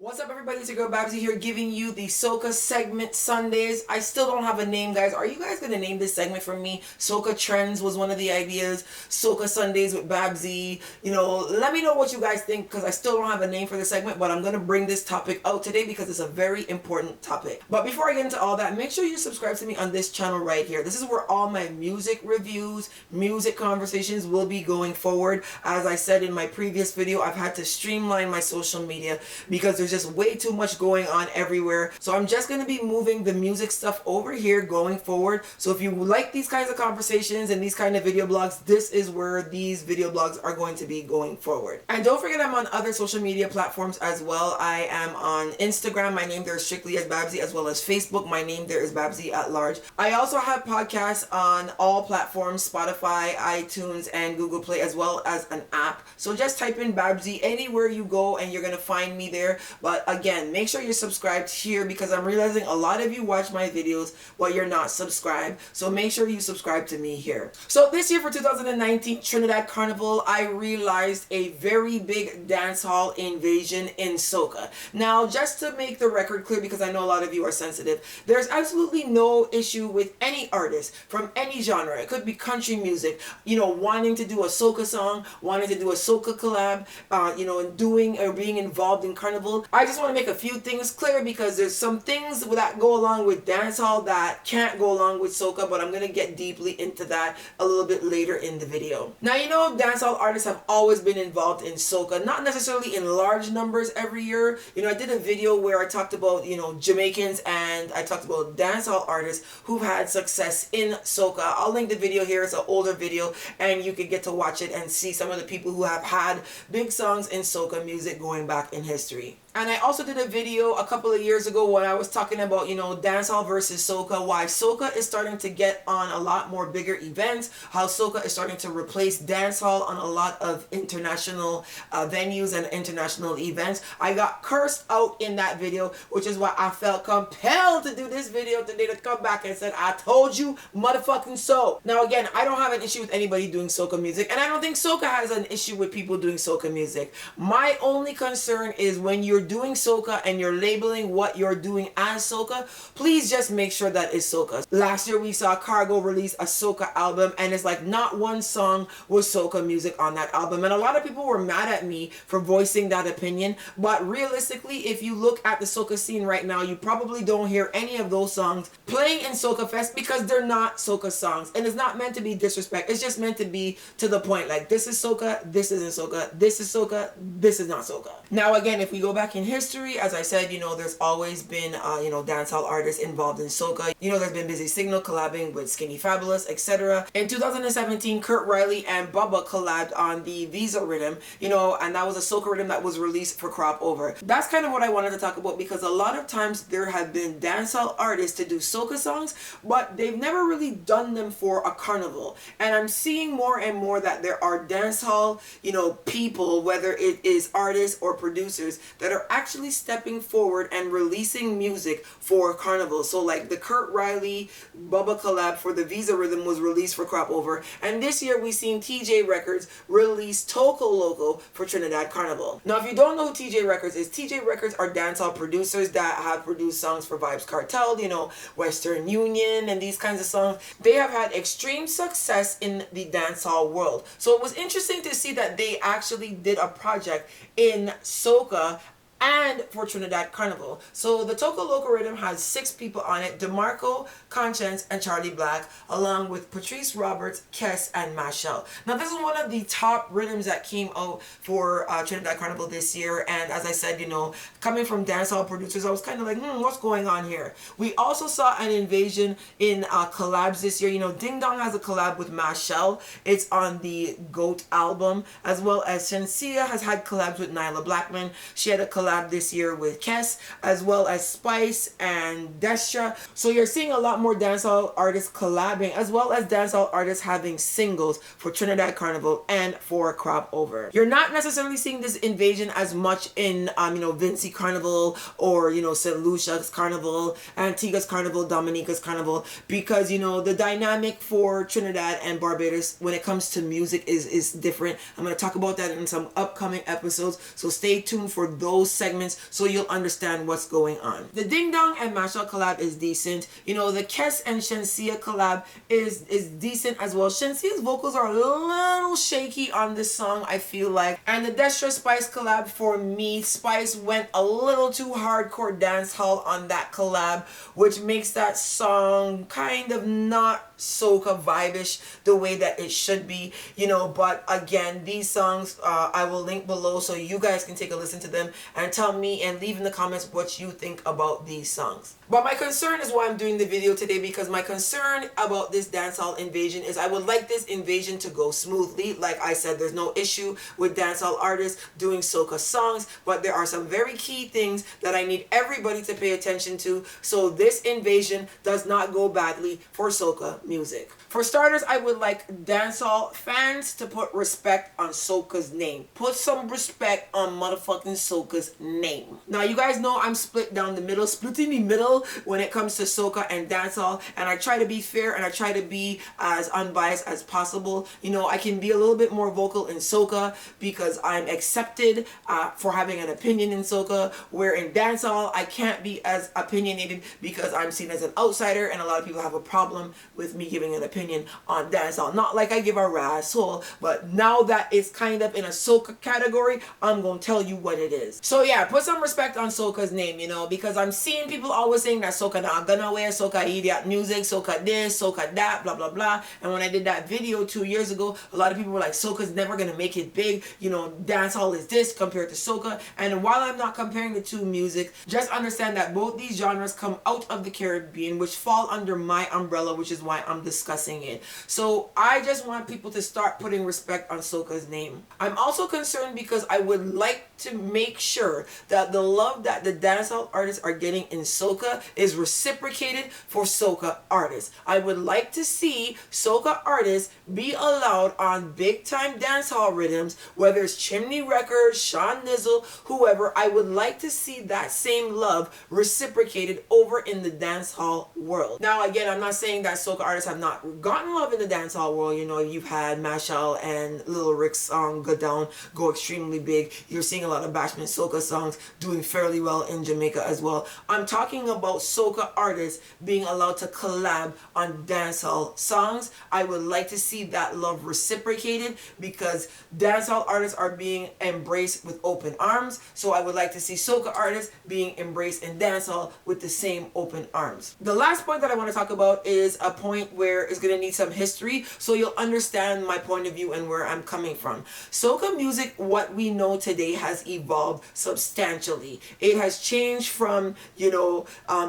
What's up, everybody? It's your girl Babbzy here, giving you the Soca segment Sundays. I still don't have a name, guys. Are you guys gonna name this segment for me? Soca Trends was one of the ideas. Soca Sundays with Babbzy. Let me know what you guys think, because I still don't have a name for the segment, but I'm gonna bring this topic out today because it's a very important topic. But before I get into all that, make sure you subscribe to me on this channel right here. This is where all my music reviews, music conversations will be going forward. As I said in my previous video, I've had to streamline my social media because there's just way too much going on everywhere. So I'm just going to be moving the music stuff over here going forward. So if you like these kinds of conversations and these kind of video blogs, this is where these video blogs are going to be going forward. And don't forget, I'm on other social media platforms as well. I am on Instagram. My name there is strictly as Babbzy, as well as Facebook. My name there is Babbzy at large. I also have podcasts on all platforms, Spotify, iTunes, and Google Play, as well as an app. So just type in Babbzy anywhere you go and you're going to find me there. But again, make sure you're subscribed here, because I'm realizing a lot of you watch my videos but you're not subscribed. So make sure you subscribe to me here. So this year for 2019 Trinidad Carnival, I realized a very big dancehall invasion in Soca. Now, just to make the record clear, because I know a lot of you are sensitive, there's absolutely no issue with any artist from any genre. It could be country music, wanting to do a Soca song, wanting to do a Soca collab, and doing or being involved in Carnival. I just want to make a few things clear, because there's some things that go along with dancehall that can't go along with Soca, but I'm going to get deeply into that a little bit later in the video. Now, dancehall artists have always been involved in Soca, not necessarily in large numbers every year. I did a video where I talked about, Jamaicans, and I talked about dancehall artists who've had success in Soca. I'll link the video here. It's an older video, and you can get to watch it and see some of the people who have had big songs in Soca music going back in history. And I also did a video a couple of years ago when I was talking about, dancehall versus Soca, why Soca is starting to get on a lot more bigger events, how Soca is starting to replace dancehall on a lot of international venues and international events. I got cursed out in that video, which is why I felt compelled to do this video today, to come back and said, I told you motherfucking so. Now again, I don't have an issue with anybody doing Soca music, and I don't think Soca has an issue with people doing Soca music. My only concern is when you're doing Soca and you're labeling what you're doing as Soca, please just make sure that it's Soca. Last year we saw Cargo release a Soca album, and it's like not one song was Soca music on that album, and a lot of people were mad at me for voicing that opinion. But realistically, if you look at the Soca scene right now, you probably don't hear any of those songs playing in Soca Fest, because they're not Soca songs, and it's not meant to be disrespect. It's just meant to be to the point, like, this is Soca, this isn't Soca, this is Soca, this is not Soca. Now again, if we go back in history, as I said, there's always been dancehall artists involved in Soca. There's been Busy Signal collabing with Skinny Fabulous, etc. In 2017, Kurt Riley and Bubba collabed on the Visa rhythm, and that was a Soca rhythm that was released for Crop Over. That's kind of what I wanted to talk about, because a lot of times there have been dancehall artists to do Soca songs, but they've never really done them for a carnival. And I'm seeing more and more that there are dancehall, people, whether it is artists or producers, that are actually stepping forward and releasing music for Carnival. So like the Kurt Riley Bubba collab for the Visa rhythm was released for Crop Over, and this year we've seen TJ Records release Toco Loco for Trinidad Carnival. Now, if you don't know who TJ Records is, TJ Records are dancehall producers that have produced songs for Vybz Kartel, Western Union, and these kinds of songs. They have had extreme success in the dancehall world. So it was interesting to see that they actually did a project in Soca and for Trinidad Carnival. So the Toco Loco rhythm has 6 people on it: DeMarco, Conscience, and Charlie Black, along with Patrice Roberts, Kes, and Machel. Now, this is one of the top rhythms that came out for Trinidad Carnival this year, and as I said, coming from dancehall producers, I was kind of like, what's going on here? We also saw an invasion in collabs this year. Ding Dong has a collab with Machel. It's on the G.O.A.T album, as well as Shenseea has had collabs with Nyla Blackman. She had a collab this year with Kes, as well as Spice and Destra. So you're seeing a lot more dancehall artists collabing, as well as dancehall artists having singles for Trinidad Carnival and for Crop Over. You're not necessarily seeing this invasion as much in Vincy Carnival or St. Lucia's Carnival, Antigua's Carnival, Dominica's Carnival, because the dynamic for Trinidad and Barbados when it comes to music is different. I'm going to talk about that in some upcoming episodes, so stay tuned for those segments so you'll understand what's going on. The Ding Dong and Machel collab is decent. You know, the Kes and Shenseea collab is decent as well. Shensea's vocals are a little shaky on this song, I feel like. And the Destra Spice collab, for me, Spice went a little too hardcore dancehall on that collab, which makes that song kind of not soca vibe-ish the way that it should be, you know. But again, these songs I will link below so you guys can take a listen to them and tell me and leave in the comments what you think about these songs. But my concern is why I'm doing the video today, because my concern about this Dancehall Invasion is I would like this invasion to go smoothly. Like I said, there's no issue with dancehall artists doing soca songs, but there are some very key things that I need everybody to pay attention to so this invasion does not go badly for soca music. For starters, I would like dancehall fans to put respect on soca's name. Put some respect on motherfucking soca's name. Now, you guys know I'm split down the middle, split in the middle when it comes to soca and dancehall, and I try to be fair and I try to be as unbiased as possible. You know, I can be a little bit more vocal in soca because I'm accepted for having an opinion in soca, where in dancehall I can't be as opinionated because I'm seen as an outsider, and a lot of people have a problem with me giving an opinion on dancehall. Not like I give a rascal, but now that it's kind of in a soca category, I'm gonna tell you what it is. So yeah, put some respect on soca's name, you know, because I'm seeing people always saying that soca not gonna wear, soca idiot music, soca this, soca that, blah blah blah. And when I did that video 2 years ago, a lot of people were like, soca's never gonna make it big, you know, dancehall is this compared to soca. And while I'm not comparing the two music, just understand that both these genres come out of the Caribbean, which fall under my umbrella, which is why I'm discussing it. So I just want people to start putting respect on soca's name. I'm also concerned because I would like to make sure that the love that the dancehall artists are getting in soca is reciprocated for soca artists. I would like to see soca artists be allowed on big time dancehall rhythms, whether it's Chimney Records, Sean Nizzle, whoever. I would like to see that same love reciprocated over in the dancehall world. Now again, I'm not saying that soca artists have not gotten love in the dancehall world. You know, you've had Machel and Lil Rick's song Go Down go extremely big. You're seeing a lot of Bashment soca songs doing fairly well in Jamaica as well. I'm talking about soca artists being allowed to collab on dancehall songs. I would like to see that love reciprocated because dancehall artists are being embraced with open arms. So I would like to see soca artists being embraced in dancehall with the same open arms. The last point that I want to talk about is a point where it's going to need some history so you'll understand my point of view and where I'm coming from. Soca music, what we know today, has evolved substantially. It has changed from, you know,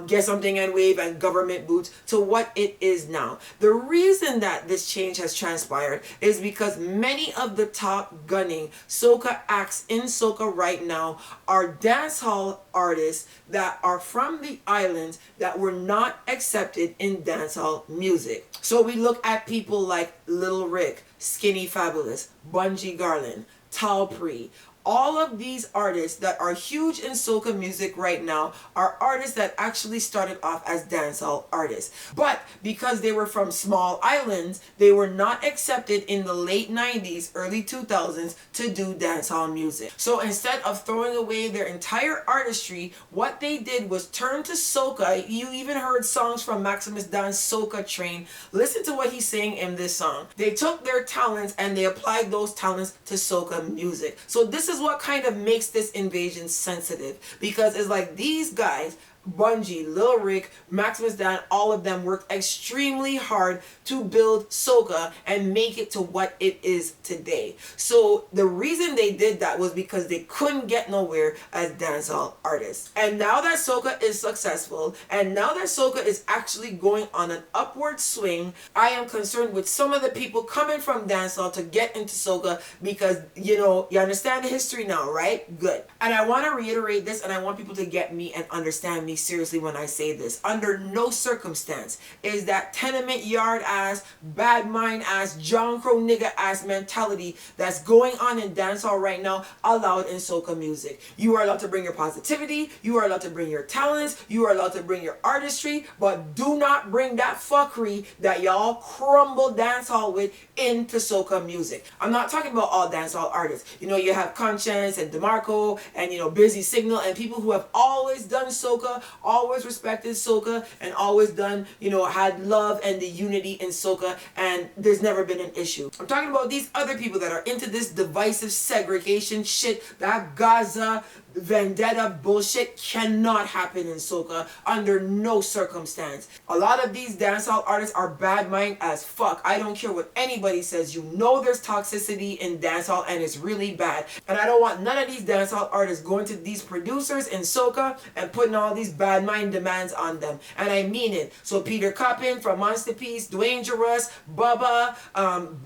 Get Something and Wave and Government Boots to what it is now. The reason that this change has transpired is because many of the top gunning soca acts in soca right now are dancehall artists that are from the islands that were not accepted in dancehall music. So we look at people like Lil Rick, Skinny Fabulous, Bungie Garlin, Talpree. All of these artists that are huge in soca music right now are artists that actually started off as dancehall artists. But because they were from small islands, they were not accepted in the late 90s, early 2000s to do dancehall music. So instead of throwing away their entire artistry, what they did was turn to soca. You even heard songs from Maximus Dan's Soca Train. Listen to what he's saying in this song. They took their talents and they applied those talents to soca music. So this is what kind of makes this invasion sensitive, because it's like these guys, Bungie, Lil Rick, Maximus Dan, all of them worked extremely hard to build soca and make it to what it is today. So the reason they did that was because they couldn't get nowhere as dancehall artists. And now that soca is successful, and now that soca is actually going on an upward swing, I am concerned with some of the people coming from dancehall to get into soca because, you know, you understand the history now, right? Good. And I want to reiterate this, and I want people to get me and understand me me seriously when I say this. Under no circumstance is that tenement yard ass, bad mind ass, John Crow nigga ass mentality that's going on in dancehall right now allowed in soca music. You are allowed to bring your positivity, you are allowed to bring your talents, you are allowed to bring your artistry, but do not bring that fuckery that y'all crumble dancehall with into soca music. I'm not talking about all dancehall artists. You know, you have Conscience and DeMarco and, you know, Busy Signal and people who have always done soca, always respected soca, and always done, you know, had love and the unity in soca, and there's never been an issue. I'm talking about these other people that are into this divisive segregation shit, that Gaza vendetta bullshit cannot happen in soca under no circumstance. A lot of these dancehall artists are bad mind as fuck. I don't care what anybody says. You know there's toxicity in dancehall and it's really bad. And I don't want none of these dancehall artists going to these producers in soca and putting all these bad mind demands on them. And I mean it. So Peter Coppin from Monster Peace, Dwayne Jarrus, Bubba,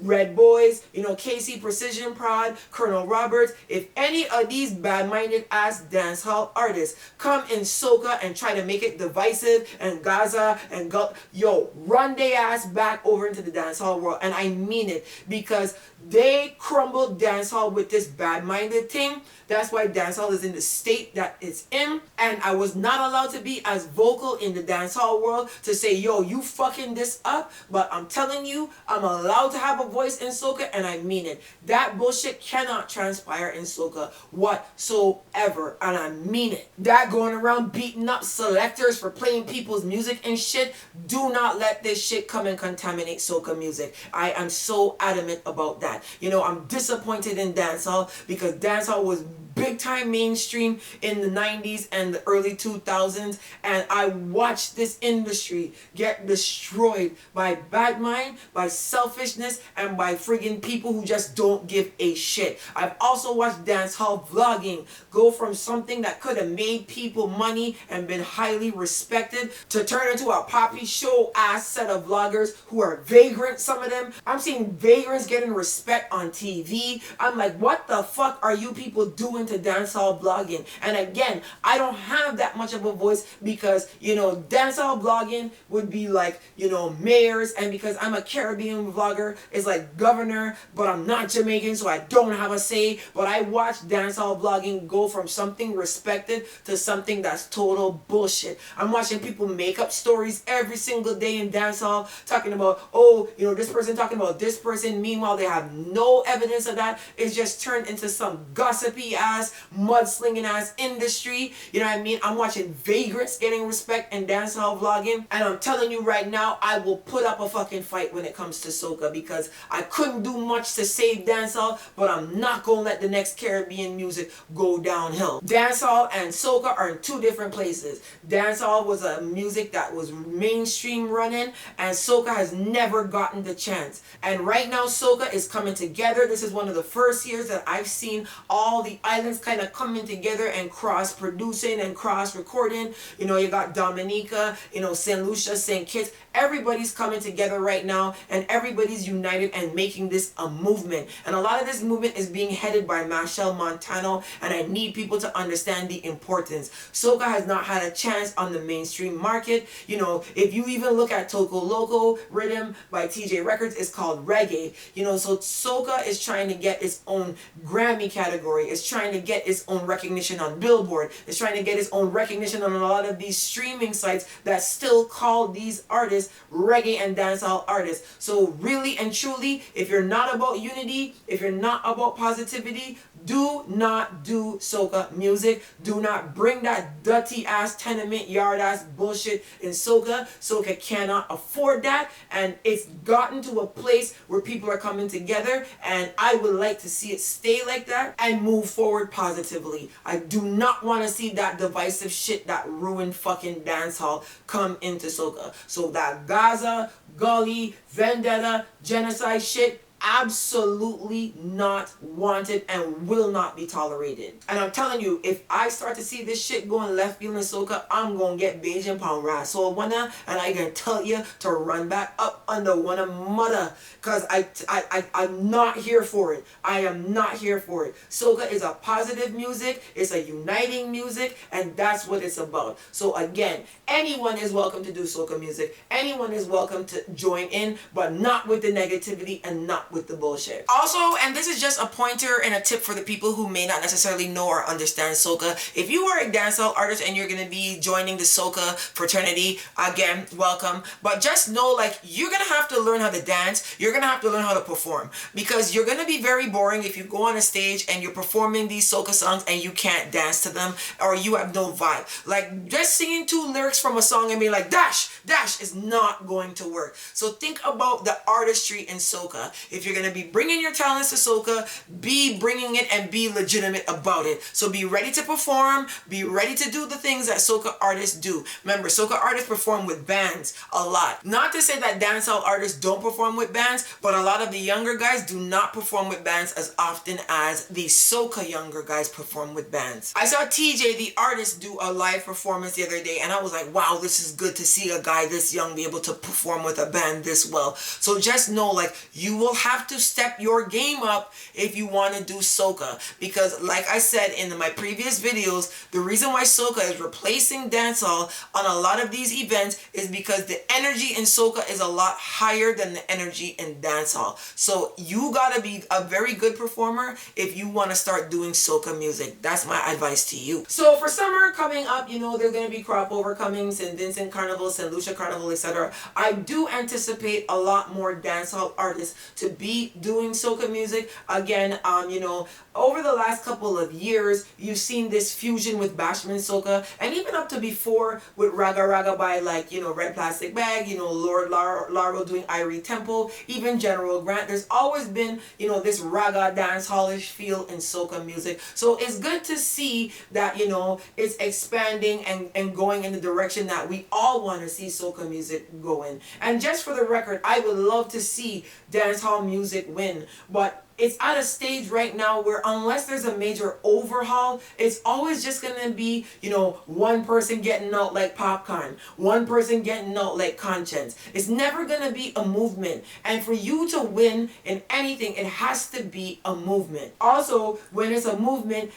Red Boys, you know, Casey Precision Prod, Colonel Roberts. If any of these bad-minded ass dancehall artists come in soca and try to make it divisive and Gaza and yo, run they ass back over into the dancehall world. And I mean it, because they crumbled dancehall with this bad-minded thing. That's why dancehall is in the state that it's in. And I was not allowed to be as vocal in the dancehall world to say, yo, you fucking this up. But I'm telling you, I'm allowed to have a voice in soca, and I mean it. That bullshit cannot transpire in soca whatsoever. And I mean it. That going around beating up selectors for playing people's music and shit, do not let this shit come and contaminate soca music. I am so adamant about that. You know, I'm disappointed in dancehall because dancehall was big time mainstream in the 90s and the early 2000s, and I watched this industry get destroyed by bad mind, by selfishness, and by friggin' people who just don't give a shit. I've also watched dancehall vlogging go from something that could have made people money and been highly respected to turn into a poppy show ass set of vloggers who are vagrant, some of them. I'm seeing vagrants getting respect on TV. I'm like, what the fuck are you people doing to dancehall blogging? And again, I don't have that much of a voice because, you know, dancehall blogging would be like, you know, mayors, and because I'm a Caribbean vlogger, it's like governor, but I'm not Jamaican, so I don't have a say. But I watch dancehall blogging go from something respected to something that's total bullshit. I'm watching people make up stories every single day in dancehall talking about, oh, you know, this person talking about this person. Meanwhile, they have no evidence of that. It's just turned into some gossipy ass, mudslinging ass industry. You know what I mean? I'm watching vagrants getting respect in dancehall vlogging, and I'm telling you right now, I will put up a fucking fight when it comes to soca, because I couldn't do much to save dancehall, but I'm not gonna let the next Caribbean music go downhill. Dancehall and soca are in two different places. Dancehall was a music that was mainstream running, and soca has never gotten the chance. And right now, soca is coming together. This is one of the first years that I've seen all the islands kind of coming together and cross-producing and cross-recording. You know, you got Dominica, you know, St. Lucia, St. Kitts. Everybody's coming together right now, and everybody's united and making this a movement. And a lot of this movement is being headed by Machel, Montano, and I need people to understand the importance. Soca has not had a chance on the mainstream market. You know, if you even look at Toco Loco Rhythm by TJ Records, it's called reggae. You know, so soca is trying to get its own Grammy category. It's trying to get its own recognition on Billboard. It's trying to get its own recognition on a lot of these streaming sites that still call these artists reggae and dancehall artists. So really and truly, if you're not about unity, if you're not about positivity, do not do soca music. Do not bring that dirty ass tenement yard ass bullshit in soca. Soca cannot afford that, and it's gotten to a place where people are coming together, and I would like to see it stay like that and move forward positively. I do not want to see that divisive shit that ruined fucking dancehall come into soca. So that Gaza, Gully, vendetta, genocide shit, absolutely not wanted and will not be tolerated. And I'm telling you, if I start to see this shit going left field in soca, I'm gonna get Beijing pound rat. So wanna, and I can tell you to run back up under one of mother, cause I'm not here for it. I am not here for it. Soca is a positive music, it's a uniting music, and that's what it's about. So again, anyone is welcome to do soca music. Anyone is welcome to join in, but not with the negativity and not with the bullshit. Also, and this is just a pointer and a tip for the people who may not necessarily know or understand soca. If you are a dancehall artist and you're gonna be joining the soca fraternity, again, welcome. But just know, like, you're gonna have to learn how to dance. You're gonna have to learn how to perform, because you're gonna be very boring if you go on a stage and you're performing these soca songs and you can't dance to them, or you have no vibe. Like, just singing 2 lyrics from a song and being like dash dash is not going to work. So think about the artistry in soca. If you're gonna be bringing your talents to soca, be bringing it and be legitimate about it. So be ready to perform, be ready to do the things that soca artists do. Remember, soca artists perform with bands a lot. Not to say that dancehall artists don't perform with bands, but a lot of the younger guys do not perform with bands as often as the soca younger guys perform with bands. I saw TJ, the artist, do a live performance the other day, and I was like, wow, this is good to see a guy this young be able to perform with a band this well. So just know, like, you will have to step your game up if you want to do soca, because like I said in my previous videos, the reason why soca is replacing dancehall on a lot of these events is because the energy in soca is a lot higher than the energy in dancehall. So you gotta be a very good performer if you want to start doing soca music. That's my advice to you. So for summer coming up, you know, there's gonna be crop over coming, St. Vincent Carnival, St. Lucia Carnival, etc. I do anticipate a lot more dancehall artists to be doing soca music. Again, you know, over the last couple of years, you've seen this fusion with Bashment soca, and even up to before with Raga Raga by, like, you know, Red Plastic Bag, you know, Lord Laro doing Irie Temple, even General Grant. There's always been, you know, this raga dancehallish feel in soca music. So it's good to see that, you know, it's expanding and going in the direction that we all want to see soca music going. And just for the record, I would love to see dancehall music win, but it's at a stage right now where unless there's a major overhaul, it's always just gonna be, you know, one person getting out like Popcorn, one person getting out like Conscience. It's never gonna be a movement. And for you to win in anything, it has to be a movement. Also, when it's a movement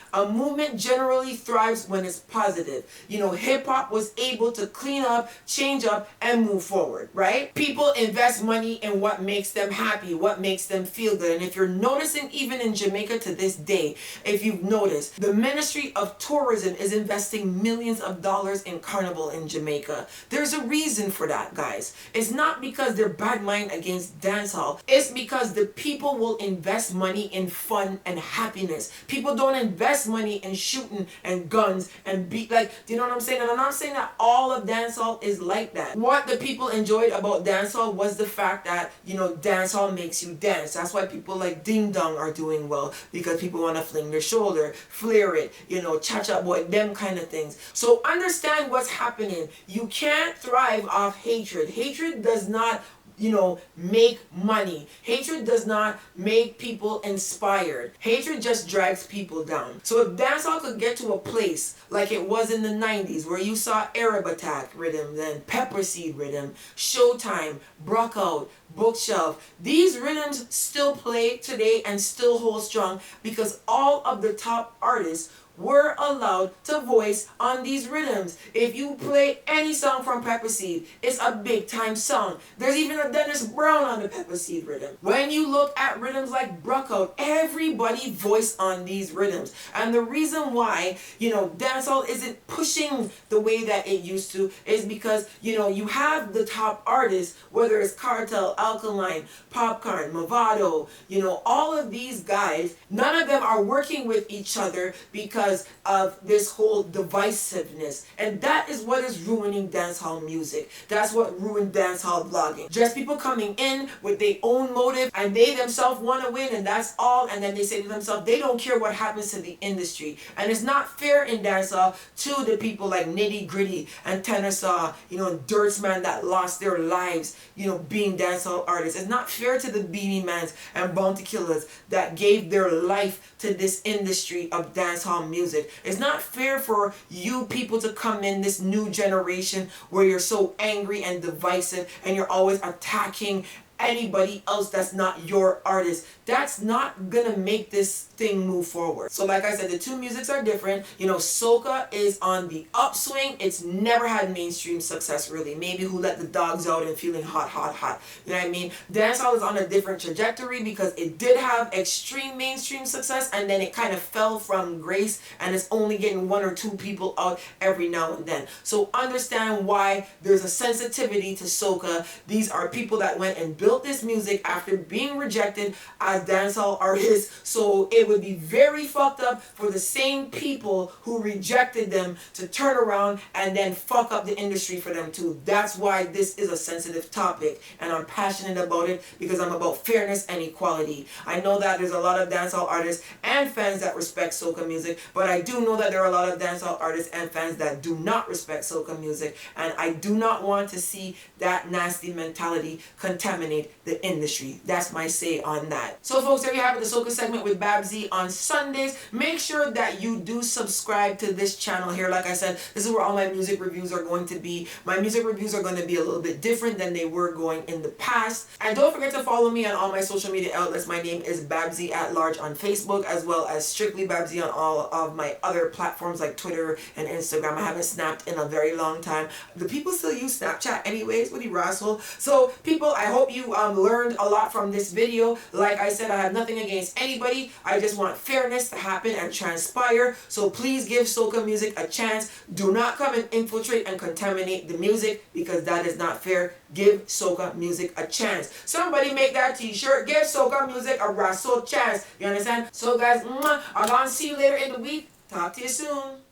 generally thrives when it's positive. You know, hip hop was able to clean up, change up, and move forward, right? People invest money in what makes them happy, what makes them feel good. And if you're noticing, even in Jamaica to this day, if you've noticed, the Ministry of Tourism is investing millions of dollars in Carnival in Jamaica. There's a reason for that, guys. It's not because they're bad mind against dancehall. It's because the people will invest money in fun and happiness. People don't invest money in shooting and guns and beat, like, do you know what I'm saying? And I'm not saying that all of dancehall is like that. What the people enjoyed about dancehall was the fact that, you know, dancehall makes you dance. That's why people like Ding Dong are doing well, because people want to fling their shoulder, flare it, you know, cha-cha boy, them kind of things. So understand what's happening. You can't thrive off hatred. Hatred does not, you know, make money. Hatred does not make people inspired. Hatred just drags people down. So if dancehall could get to a place like it was in the 90s, where you saw Arab Attack rhythm, then Pepper Seed rhythm, Showtime, Brockout, Bookshelf, these rhythms still play today and still hold strong because all of the top artists were allowed to voice on these rhythms. If you play any song from Pepper Seed, it's a big time song. There's even a Dennis Brown on the Pepper Seed rhythm. When you look at rhythms like Brockout, everybody voiced on these rhythms. And the reason why, you know, dancehall isn't pushing the way that it used to is because, you know, you have the top artists, whether it's Cartel, Alkaline, Popcorn, Movado, you know, all of these guys, none of them are working with each other because because of this whole divisiveness. And that is what is ruining dancehall music. That's what ruined dancehall blogging. Just people coming in with their own motive and they themselves want to win and that's all. And then they say to themselves, they don't care what happens to the industry. And it's not fair in dancehall to the people like Nitty Gritty and Tenor, Dirtsman that lost their lives, being dancehall artists. It's not fair to the Beanie Mans and Bounty Killers that gave their life to this industry of dancehall music. It's not fair for you people to come in this new generation where you're so angry and divisive and you're always attacking anybody else that's not your artist. That's not gonna make this thing move forward. So like I said, the two musics are different. Soca is on the upswing. It's never had mainstream success really. Maybe Who Let the Dogs Out and Feeling Hot, Hot, Hot. You know what I mean? Dancehall is on a different trajectory because it did have extreme mainstream success and then it kind of fell from grace and it's only getting one or two people out every now and then. So understand why there's a sensitivity to soca. These are people that went and built this music after being rejected as dancehall artists, so it would be very fucked up for the same people who rejected them to turn around and then fuck up the industry for them too. That's why this is a sensitive topic and I'm passionate about it because I'm about fairness and equality. I know that there's a lot of dancehall artists and fans that respect soca music, but I do know that there are a lot of dancehall artists and fans that do not respect soca music, and I do not want to see that nasty mentality contaminate the industry. That's my say on that. So folks, there you have it, the Soca segment with Babbzy on Sundays. Make sure that you do subscribe to this channel here. Like I said, this is where all my music reviews are going to be. My music reviews are going to be a little bit different than they were going in the past. And don't forget to follow me on all my social media outlets. My name is Babbzy at large on Facebook, as well as Strictly Babbzy on all of my other platforms like Twitter and Instagram. I haven't snapped in a very long time. Do people still use Snapchat anyways? What do you rascal? So people, I hope you learned a lot from this video. Like I said, I have nothing against anybody. I just want fairness to happen and transpire. So please give soca music a chance. Do not come and infiltrate and contaminate the music because that is not fair. Give soca music a chance. Somebody make that t-shirt. Give soca music a razzle chance. You understand? So guys, I'm gonna see you later in the week. Talk to you soon.